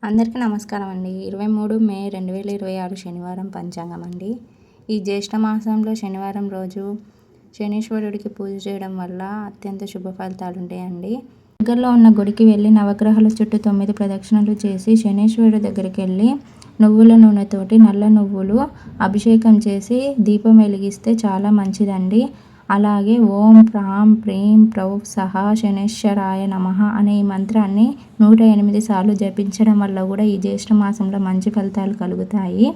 అందరికీ నమస్కారం అండి. 23 మే 2026 శనివారం పంచాంగం అండి. ఈ జ్యేష్ఠ మాసంలో శనివారం రోజు శనీశ్వరుడికి పూజ చేయడం వల్ల అత్యంత శుభ ఫలితాలు ఉంటాయండి. దగ్గరలో ఉన్న గుడికి వెళ్ళి నవగ్రహాల చుట్టూ 9 ప్రదక్షిణలు చేసి శనీశ్వరుడి దగ్గరికి వెళ్ళి నువ్వుల నూనెతోటి నల్ల నువ్వులు అభిషేకం చేసి దీపం వెలిగిస్తే చాలా మంచిదండి. అలాగే ఓం ప్రాం ప్రీం ప్రౌ సహా శనేశ్వరాయ నమః అనే ఈ మంత్రాన్ని 108 సార్లు జపించడం వల్ల కూడా ఈ జ్యేష్ఠ మాసంలో మంచి ఫలితాలు కలుగుతాయి.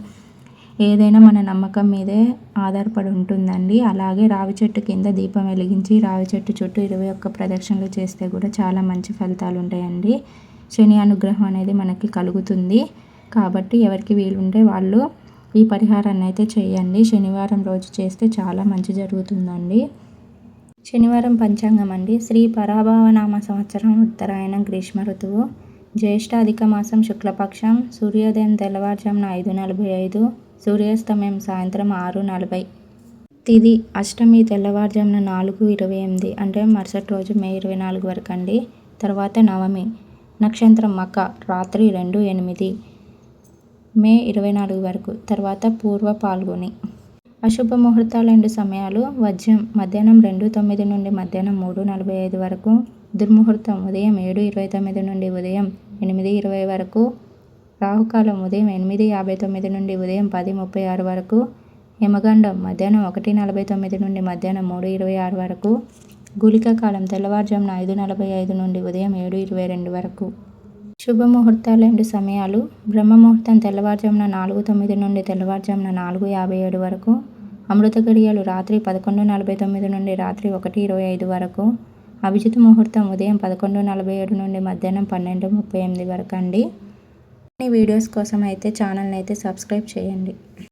ఏదైనా మన నమ్మకం మీదే ఆధారపడి ఉంటుందండి. అలాగే రావి చెట్టు కింద దీపం వెలిగించి రావి చెట్టు చుట్టూ 21 ప్రదక్షిణలు చేస్తే కూడా చాలా మంచి ఫలితాలు ఉంటాయండి. శని అనుగ్రహం అనేది మనకి కలుగుతుంది. కాబట్టి ఎవరికి వీలుంటే వాళ్ళు ఈ పరిహారాన్ని అయితే చేయండి. శనివారం రోజు చేస్తే చాలా మంచి జరుగుతుందండి. శనివారం పంచాంగం అండి. శ్రీ పరాభవనామ సంవత్సరం ఉత్తరాయణం గ్రీష్మ ఋతువు జ్యేష్ఠ అధిక మాసం శుక్లపక్షం సూర్యోదయం తెల్లవారుజామున 5:45 సూర్యాస్తమయం సాయంత్రం 6:40 తిథి అష్టమి తెల్లవారుజామున 4:28 అంటే మరుసటి రోజు మే 24 వరకు అండి. తర్వాత నవమి నక్షత్రం మక రాత్రి 2:08 మే 24 వరకు. తర్వాత పూర్వ పాల్గొని. అశుభ ముహూర్తాలు 2 సమయాలు వజ్యం మధ్యాహ్నం 2:09 నుండి మధ్యాహ్నం 3:45 వరకు. దుర్ముహూర్తం ఉదయం 7:29 నుండి ఉదయం 8:20 వరకు. రాహుకాలం ఉదయం 8:59 నుండి ఉదయం 10:36 వరకు. యమగండం మధ్యాహ్నం 1:49 నుండి మధ్యాహ్నం 3:26 వరకు. గుళిక కాలం తెల్లవారుజామున 5:45 నుండి ఉదయం 7:22 వరకు. శుభముహూర్తాలు 2 సమయాలు బ్రహ్మముహూర్తం తెల్లవారుజామున 4:09 నుండి తెల్లవారుజామున 4:57 వరకు. అమృత గడియలు రాత్రి 11:49 నుండి రాత్రి 1:25 వరకు. అభిజిత్ ముహూర్తం ఉదయం 11:47 నుండి మధ్యాహ్నం 12:38 వరకు అండి. ఈ వీడియోస్ కోసం అయితే ఛానల్ని అయితే సబ్స్క్రైబ్ చేయండి.